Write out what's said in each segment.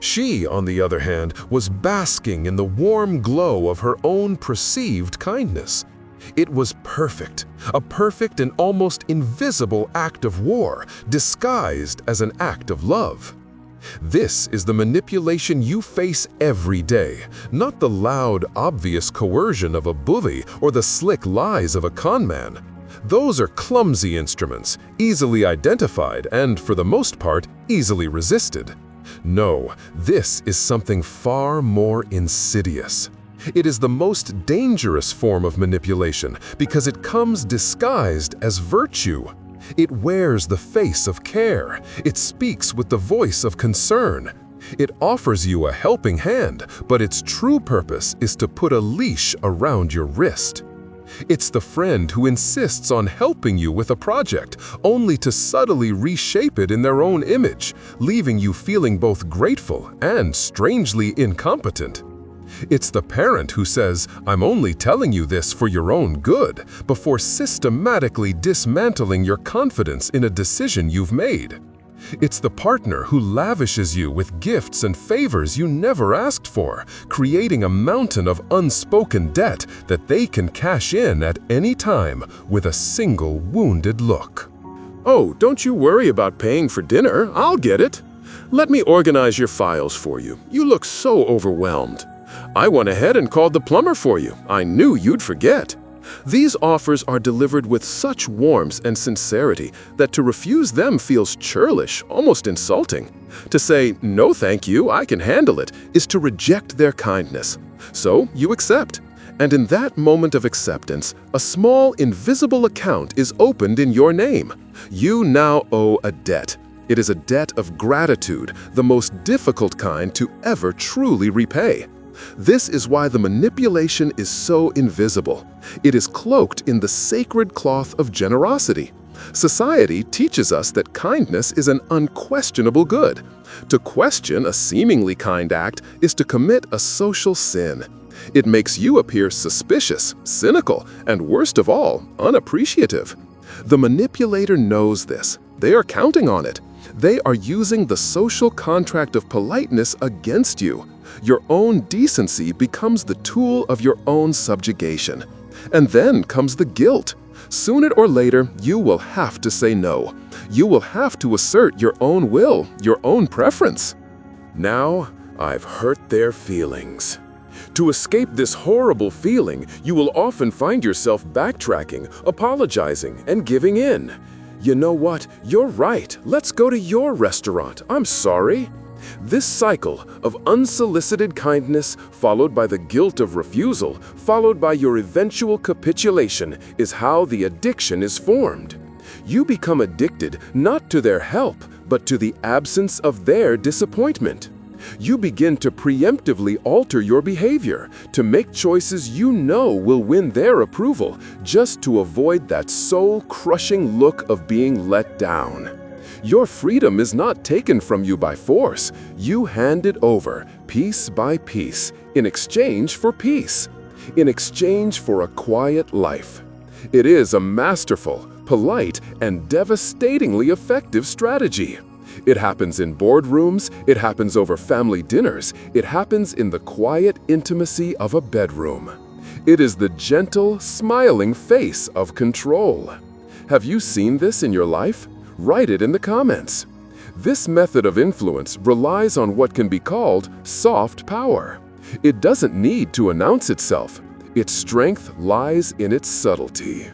She, on the other hand, was basking in the warm glow of her own perceived kindness. It was perfect, a perfect and almost invisible act of war, disguised as an act of love. This is the manipulation you face every day, not the loud, obvious coercion of a bully or the slick lies of a conman. Those are clumsy instruments, easily identified and, for the most part, easily resisted. No, this is something far more insidious. It is the most dangerous form of manipulation because it comes disguised as virtue. It wears the face of care. It speaks with the voice of concern. It offers you a helping hand, but its true purpose is to put a leash around your wrist. It's the friend who insists on helping you with a project, only to subtly reshape it in their own image, leaving you feeling both grateful and strangely incompetent. It's the parent who says, "I'm only telling you this for your own good," before systematically dismantling your confidence in a decision you've made. It's the partner who lavishes you with gifts and favors you never asked for, creating a mountain of unspoken debt that they can cash in at any time with a single wounded look. "Oh, don't you worry about paying for dinner, I'll get it. Let me organize your files for you. You look so overwhelmed. I went ahead and called the plumber for you. I knew you'd forget." These offers are delivered with such warmth and sincerity that to refuse them feels churlish, almost insulting. To say, "No thank you, I can handle it," is to reject their kindness. So you accept. And in that moment of acceptance, a small, invisible account is opened in your name. You now owe a debt. It is a debt of gratitude, the most difficult kind to ever truly repay. This is why the manipulation is so invisible. It is cloaked in the sacred cloth of generosity. Society teaches us that kindness is an unquestionable good. To question a seemingly kind act is to commit a social sin. It makes you appear suspicious, cynical, and worst of all, unappreciative. The manipulator knows this. They are counting on it. They are using the social contract of politeness against you. Your own decency becomes the tool of your own subjugation. And then comes the guilt. Sooner or later, you will have to say no. You will have to assert your own will, your own preference. Now, I've hurt their feelings. To escape this horrible feeling, you will often find yourself backtracking, apologizing, and giving in. "You know what? You're right. Let's go to your restaurant. I'm sorry." This cycle of unsolicited kindness, followed by the guilt of refusal, followed by your eventual capitulation, is how the addiction is formed. You become addicted not to their help, but to the absence of their disappointment. You begin to preemptively alter your behavior, to make choices you know will win their approval, just to avoid that soul-crushing look of being let down. Your freedom is not taken from you by force. You hand it over, piece by piece, in exchange for peace, in exchange for a quiet life. It is a masterful, polite, and devastatingly effective strategy. It happens in boardrooms, it happens over family dinners, it happens in the quiet intimacy of a bedroom. It is the gentle, smiling face of control. Have you seen this in your life? Write it in the comments. This method of influence relies on what can be called soft power. It doesn't need to announce itself. Its strength lies in its subtlety.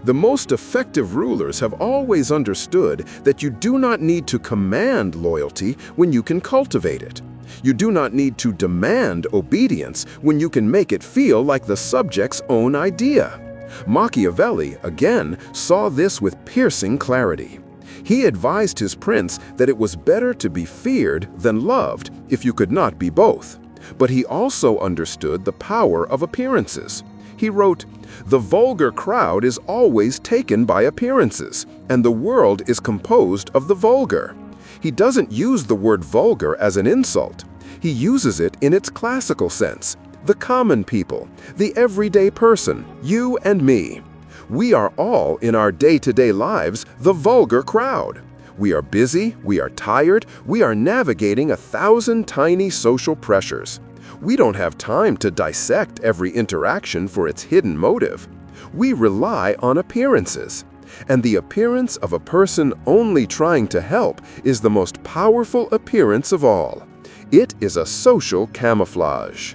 The most effective rulers have always understood that you do not need to command loyalty when you can cultivate it. You do not need to demand obedience when you can make it feel like the subject's own idea. Machiavelli, again, saw this with piercing clarity. He advised his prince that it was better to be feared than loved if you could not be both. But he also understood the power of appearances. He wrote, "The vulgar crowd is always taken by appearances, and the world is composed of the vulgar." He doesn't use the word vulgar as an insult. He uses it in its classical sense, the common people, the everyday person, you and me. We are all, in our day-to-day lives, the vulgar crowd. We are busy, we are tired, we are navigating 1,000 tiny social pressures. We don't have time to dissect every interaction for its hidden motive. We rely on appearances. And the appearance of a person only trying to help is the most powerful appearance of all. It is a social camouflage.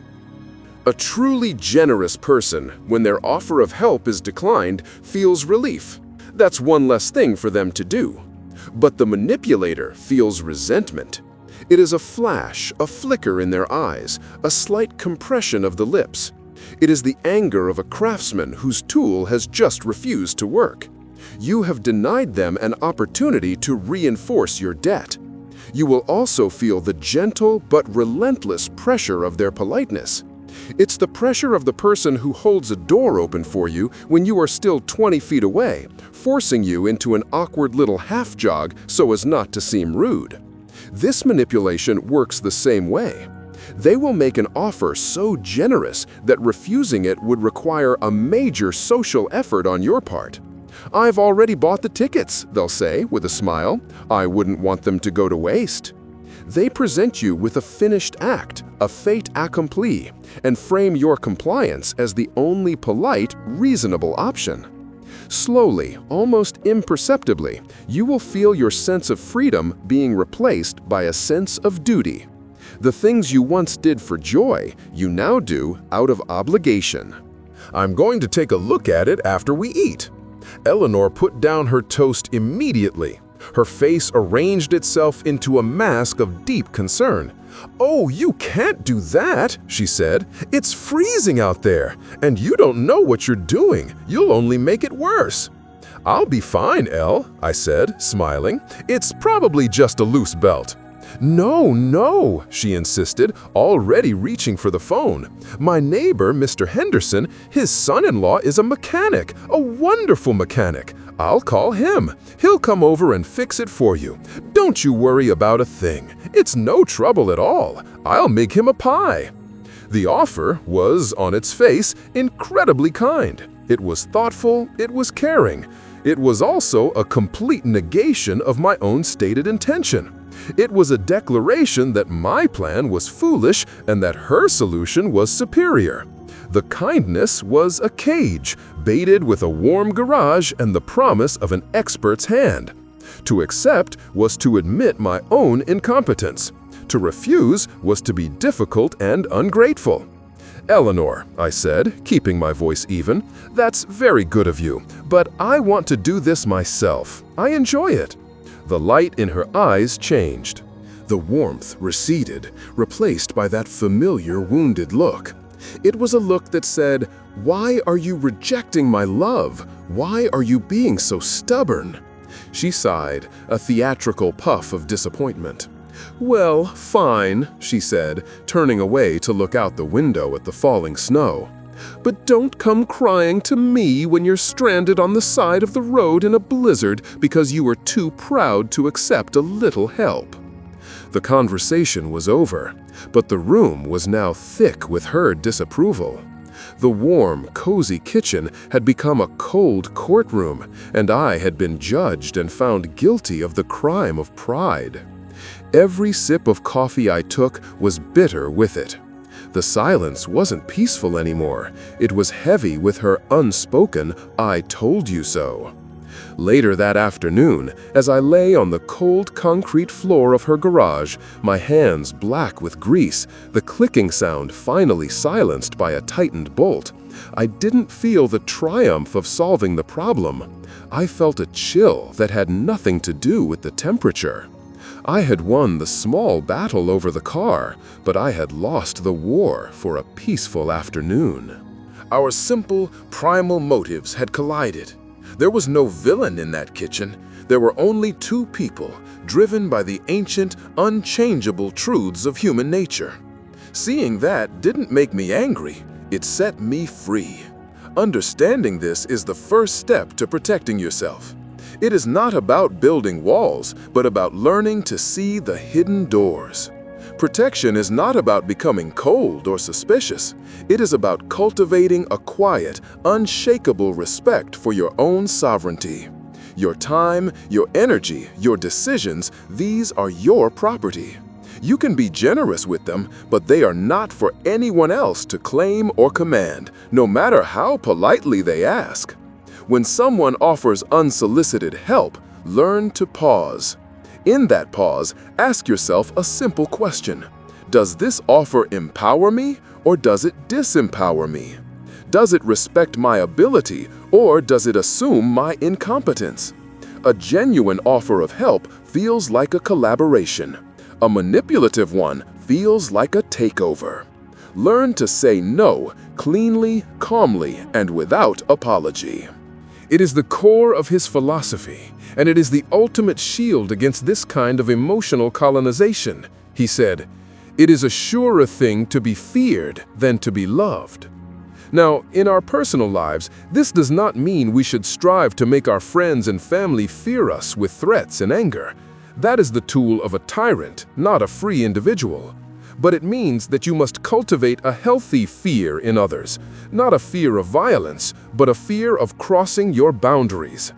A truly generous person, when their offer of help is declined, feels relief. That's one less thing for them to do. But the manipulator feels resentment. It is a flash, a flicker in their eyes, a slight compression of the lips. It is the anger of a craftsman whose tool has just refused to work. You have denied them an opportunity to reinforce your debt. You will also feel the gentle but relentless pressure of their politeness. It's the pressure of the person who holds a door open for you when you are still 20 feet away, forcing you into an awkward little half jog so as not to seem rude. This manipulation works the same way. They will make an offer so generous that refusing it would require a major social effort on your part. "I've already bought the tickets," they'll say with a smile. "I wouldn't want them to go to waste." They present you with a finished act, a fait accompli, and frame your compliance as the only polite, reasonable option. Slowly, almost imperceptibly, you will feel your sense of freedom being replaced by a sense of duty. The things you once did for joy, you now do out of obligation. I'm going to take a look at it after we eat. Eleanor put down her toast immediately. Her face arranged itself into a mask of deep concern. "Oh, you can't do that," she said. "It's freezing out there, and you don't know what you're doing. You'll only make it worse." "I'll be fine, Elle," I said, smiling. "It's probably just a loose belt." "No, no," she insisted, already reaching for the phone. "My neighbor, Mr. Henderson, his son-in-law is a mechanic, a wonderful mechanic. I'll call him. He'll come over and fix it for you. Don't you worry about a thing. It's no trouble at all. I'll make him a pie." The offer was, on its face, incredibly kind. It was thoughtful, it was caring. It was also a complete negation of my own stated intention. It was a declaration that my plan was foolish and that her solution was superior. The kindness was a cage, baited with a warm garage and the promise of an expert's hand. To accept was to admit my own incompetence. To refuse was to be difficult and ungrateful. "Eleanor," I said, keeping my voice even, "that's very good of you, but I want to do this myself. I enjoy it." The light in her eyes changed. The warmth receded, replaced by that familiar wounded look. It was a look that said, "Why are you rejecting my love? Why are you being so stubborn?" She sighed, a theatrical puff of disappointment. "Well, fine," she said, turning away to look out the window at the falling snow. "But don't come crying to me when you're stranded on the side of the road in a blizzard because you were too proud to accept a little help." The conversation was over, but the room was now thick with her disapproval. The warm, cozy kitchen had become a cold courtroom, and I had been judged and found guilty of the crime of pride. Every sip of coffee I took was bitter with it. The silence wasn't peaceful anymore. It was heavy with her unspoken, "I told you so." Later that afternoon, as I lay on the cold concrete floor of her garage, my hands black with grease, the clicking sound finally silenced by a tightened bolt, I didn't feel the triumph of solving the problem. I felt a chill that had nothing to do with the temperature. I had won the small battle over the car, but I had lost the war for a peaceful afternoon. Our simple, primal motives had collided. There was no villain in that kitchen. There were only two people, driven by the ancient, unchangeable truths of human nature. Seeing that didn't make me angry. It set me free. Understanding this is the first step to protecting yourself. It is not about building walls, but about learning to see the hidden doors. Protection is not about becoming cold or suspicious. It is about cultivating a quiet, unshakable respect for your own sovereignty. Your time, your energy, your decisions, these are your property. You can be generous with them, but they are not for anyone else to claim or command, no matter how politely they ask. When someone offers unsolicited help, learn to pause. In that pause, ask yourself a simple question. Does this offer empower me, or does it disempower me? Does it respect my ability, or does it assume my incompetence? A genuine offer of help feels like a collaboration. A manipulative one feels like a takeover. Learn to say no cleanly, calmly, and without apology. It is the core of his philosophy, and it is the ultimate shield against this kind of emotional colonization. He said, "It is a surer thing to be feared than to be loved." Now, in our personal lives, this does not mean we should strive to make our friends and family fear us with threats and anger. That is the tool of a tyrant, not a free individual. But it means that you must cultivate a healthy fear in others, not a fear of violence, but a fear of crossing your boundaries.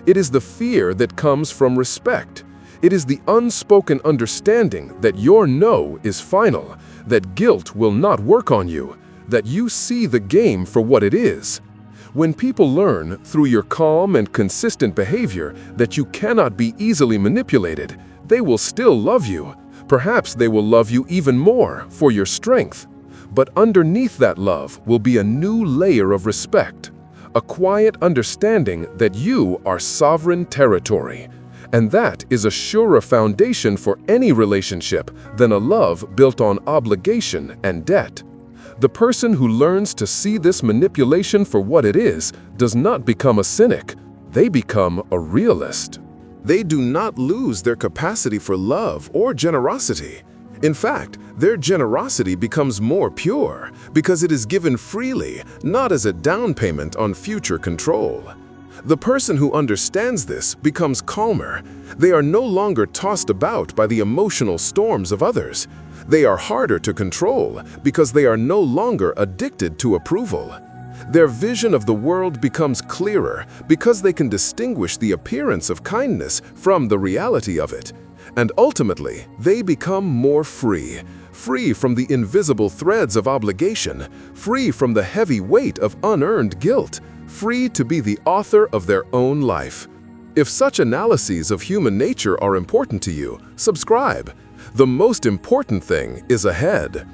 It is the fear that comes from respect. It is the unspoken understanding that your no is final, that guilt will not work on you, that you see the game for what it is. When people learn, through your calm and consistent behavior, that you cannot be easily manipulated, they will still love you. Perhaps they will love you even more for your strength. But underneath that love will be a new layer of respect, a quiet understanding that you are sovereign territory. And that is a surer foundation for any relationship than a love built on obligation and debt. The person who learns to see this manipulation for what it is does not become a cynic. They become a realist. They do not lose their capacity for love or generosity. In fact, their generosity becomes more pure because it is given freely, not as a down payment on future control. The person who understands this becomes calmer. They are no longer tossed about by the emotional storms of others. They are harder to control because they are no longer addicted to approval. Their vision of the world becomes clearer because they can distinguish the appearance of kindness from the reality of it. And ultimately, they become more free, free from the invisible threads of obligation, free from the heavy weight of unearned guilt, free to be the author of their own life. If such analyses of human nature are important to you, subscribe. The most important thing is ahead.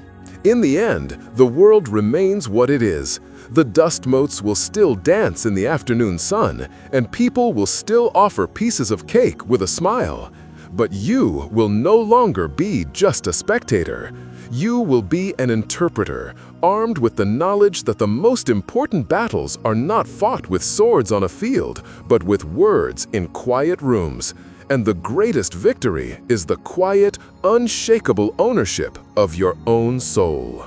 In the end, the world remains what it is. The dust motes will still dance in the afternoon sun, and people will still offer pieces of cake with a smile. But you will no longer be just a spectator. You will be an interpreter, armed with the knowledge that the most important battles are not fought with swords on a field, but with words in quiet rooms. And the greatest victory is the quiet, unshakable ownership of your own soul.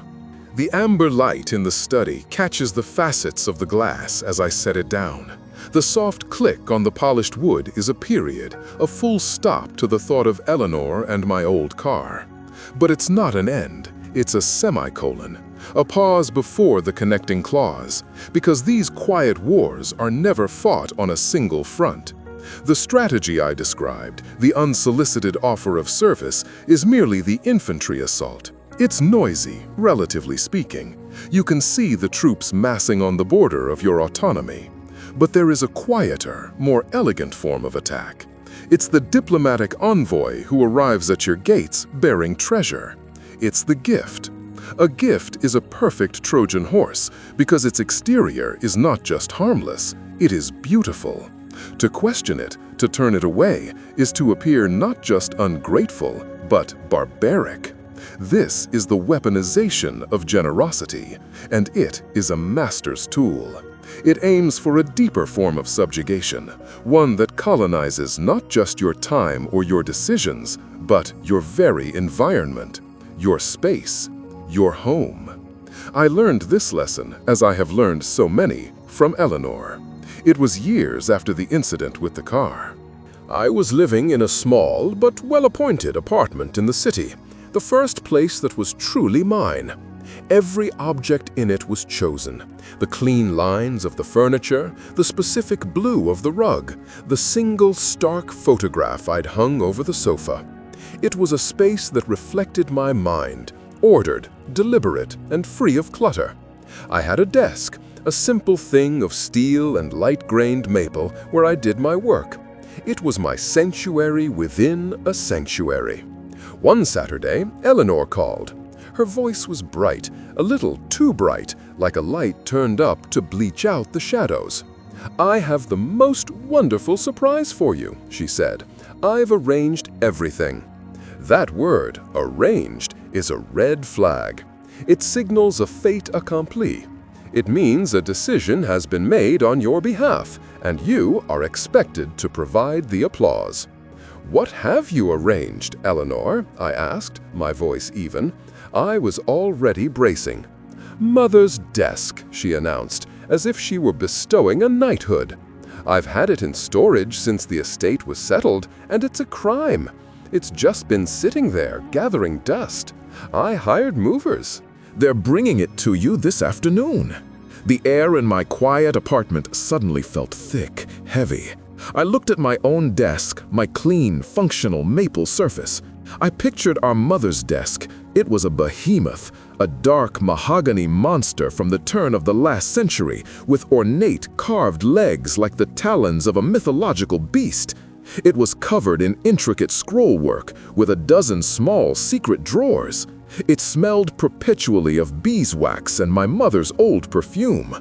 The amber light in the study catches the facets of the glass as I set it down. The soft click on the polished wood is a period, a full stop to the thought of Eleanor and my old car. But it's not an end, it's a semicolon, a pause before the connecting clause, because these quiet wars are never fought on a single front. The strategy I described, the unsolicited offer of service, is merely the infantry assault. It's noisy, relatively speaking. You can see the troops massing on the border of your autonomy. But there is a quieter, more elegant form of attack. It's the diplomatic envoy who arrives at your gates bearing treasure. It's the gift. A gift is a perfect Trojan horse because its exterior is not just harmless, it is beautiful. To question it, to turn it away, is to appear not just ungrateful, but barbaric. This is the weaponization of generosity, and it is a master's tool. It aims for a deeper form of subjugation, one that colonizes not just your time or your decisions, but your very environment, your space, your home. I learned this lesson, as I have learned so many, from Eleanor. It was years after the incident with the car. I was living in a small but well-appointed apartment in the city, the first place that was truly mine. Every object in it was chosen. The clean lines of the furniture, the specific blue of the rug, the single stark photograph I'd hung over the sofa. It was a space that reflected my mind, ordered, deliberate, and free of clutter. I had a desk, a simple thing of steel and light-grained maple where I did my work. It was my sanctuary within a sanctuary. One Saturday, Eleanor called. Her voice was bright, a little too bright, like a light turned up to bleach out the shadows. "I have the most wonderful surprise for you," she said. "I've arranged everything." That word, arranged, is a red flag. It signals a fait accompli. It means a decision has been made on your behalf, and you are expected to provide the applause. "What have you arranged, Eleanor?" I asked, my voice even. I was already bracing. "Mother's desk," she announced, as if she were bestowing a knighthood. "I've had it in storage since the estate was settled, and it's a crime. It's just been sitting there, gathering dust. I hired movers. They're bringing it to you this afternoon." The air in my quiet apartment suddenly felt thick, heavy. I looked at my own desk, my clean, functional maple surface. I pictured our mother's desk. It was a behemoth, a dark mahogany monster from the turn of the last century, with ornate carved legs like the talons of a mythological beast. It was covered in intricate scrollwork, with a dozen small secret drawers. It smelled perpetually of beeswax and my mother's old perfume.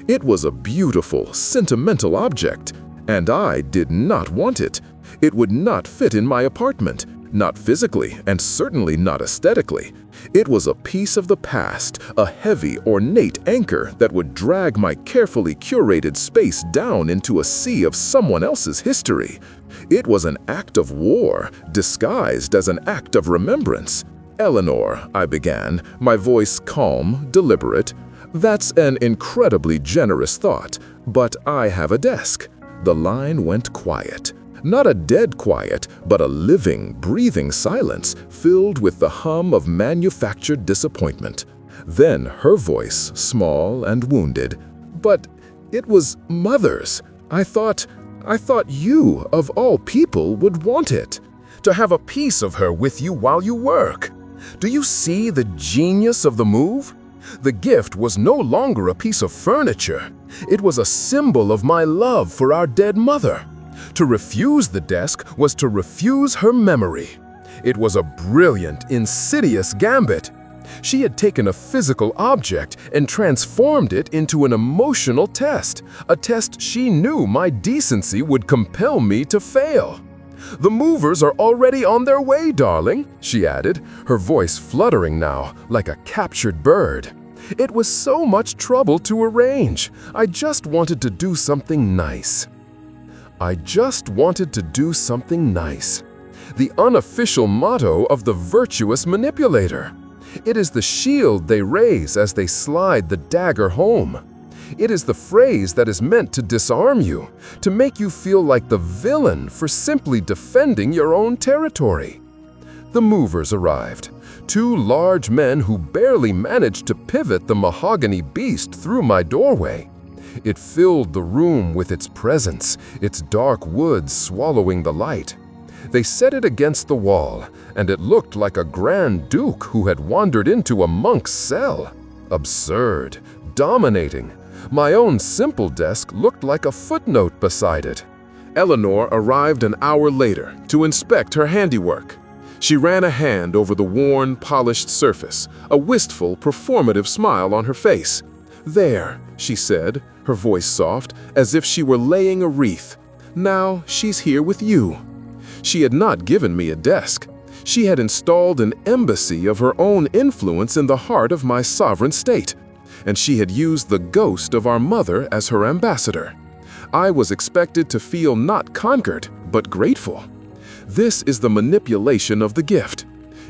It was a beautiful, sentimental object, and I did not want it. It would not fit in my apartment, not physically and certainly not aesthetically. It was a piece of the past, a heavy, ornate anchor that would drag my carefully curated space down into a sea of someone else's history. It was an act of war, disguised as an act of remembrance. "Eleanor," I began, my voice calm, deliberate. "That's an incredibly generous thought, but I have a desk." The line went quiet. Not a dead quiet, but a living, breathing silence filled with the hum of manufactured disappointment. Then her voice, small and wounded. "But it was Mother's. I thought you, of all people, would want it. To have a piece of her with you while you work. Do you see the genius of the move? The gift was no longer a piece of furniture. It was a symbol of my love for our dead mother. To refuse the desk was to refuse her memory. It was a brilliant, insidious gambit. She had taken a physical object and transformed it into an emotional test, a test she knew my decency would compel me to fail. "The movers are already on their way, darling," she added, her voice fluttering now, like a captured bird. "It was so much trouble to arrange. I just wanted to do something nice." I just wanted to do something nice. The unofficial motto of the virtuous manipulator. It is the shield they raise as they slide the dagger home. It is the phrase that is meant to disarm you, to make you feel like the villain for simply defending your own territory. The movers arrived, two large men who barely managed to pivot the mahogany beast through my doorway. It filled the room with its presence, its dark woods swallowing the light. They set it against the wall, and it looked like a grand duke who had wandered into a monk's cell. Absurd, dominating. My own simple desk looked like a footnote beside it. Eleanor arrived an hour later to inspect her handiwork. She ran a hand over the worn, polished surface, a wistful, performative smile on her face. "There," she said, her voice soft, as if she were laying a wreath. "Now she's here with you." She had not given me a desk. She had installed an embassy of her own influence in the heart of my sovereign state, and she had used the ghost of our mother as her ambassador. I was expected to feel not conquered, but grateful. This is the manipulation of the gift.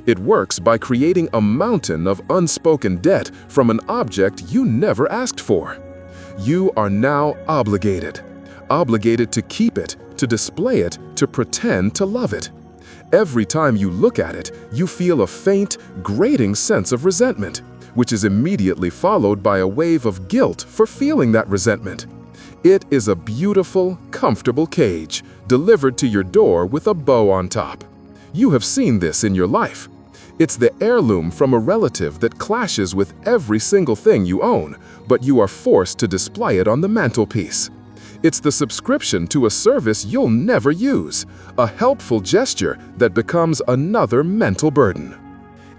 It works by creating a mountain of unspoken debt from an object you never asked for. You are now obligated to keep it, to display it, to pretend to love it. Every time you look at it, you feel a faint, grating sense of resentment. which is immediately followed by a wave of guilt for feeling that resentment. It is a beautiful, comfortable cage, delivered to your door with a bow on top. You have seen this in your life. It's the heirloom from a relative that clashes with every single thing you own, but you are forced to display it on the mantelpiece. It's the subscription to a service you'll never use, a helpful gesture that becomes another mental burden.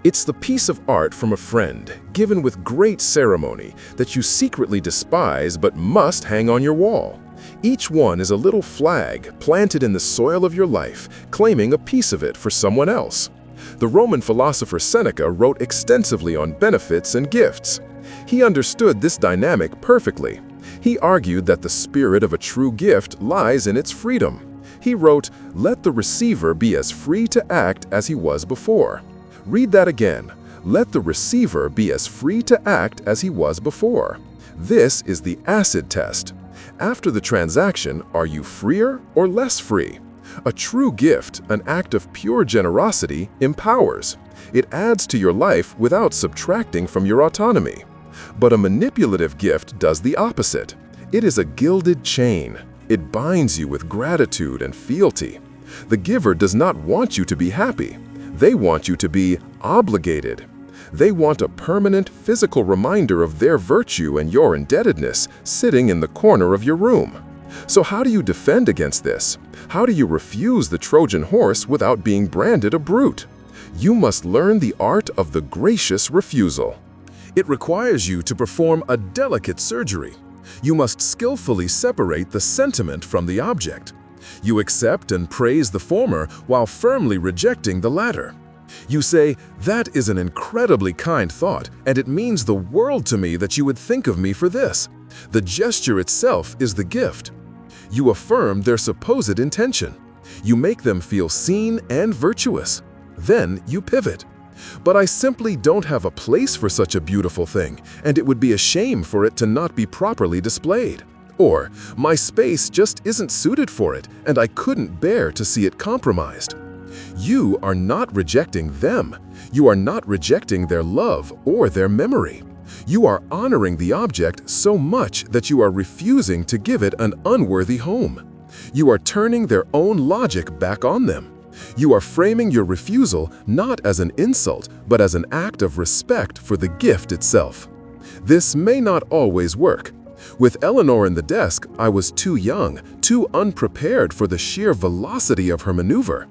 It's the piece of art from a friend, given with great ceremony, that you secretly despise but must hang on your wall. Each one is a little flag planted in the soil of your life, claiming a piece of it for someone else. The Roman philosopher Seneca wrote extensively on benefits and gifts. He understood this dynamic perfectly. He argued that the spirit of a true gift lies in its freedom. He wrote, "Let the receiver be as free to act as he was before." Read that again. Let the receiver be as free to act as he was before. This is the acid test. After the transaction, are you freer or less free? A true gift, an act of pure generosity, empowers. It adds to your life without subtracting from your autonomy. But a manipulative gift does the opposite. It is a gilded chain. It binds you with gratitude and fealty. The giver does not want you to be happy. They want you to be obligated. They want a permanent physical reminder of their virtue and your indebtedness sitting in the corner of your room. So how do you defend against this? How do you refuse the Trojan horse without being branded a brute? You must learn the art of the gracious refusal. It requires you to perform a delicate surgery. You must skillfully separate the sentiment from the object. You accept and praise the former while firmly rejecting the latter. You say, "That is an incredibly kind thought, and it means the world to me that you would think of me for this." The gesture itself is the gift. You affirm their supposed intention. You make them feel seen and virtuous. Then you pivot. "But I simply don't have a place for such a beautiful thing, and it would be a shame for it to not be properly displayed." Or, "My space just isn't suited for it, and I couldn't bear to see it compromised." You are not rejecting them. You are not rejecting their love or their memory. You are honoring the object so much that you are refusing to give it an unworthy home. You are turning their own logic back on them. You are framing your refusal not as an insult, but as an act of respect for the gift itself. This may not always work. With Eleanor in the desk, I was too young, too unprepared for the sheer velocity of her maneuver.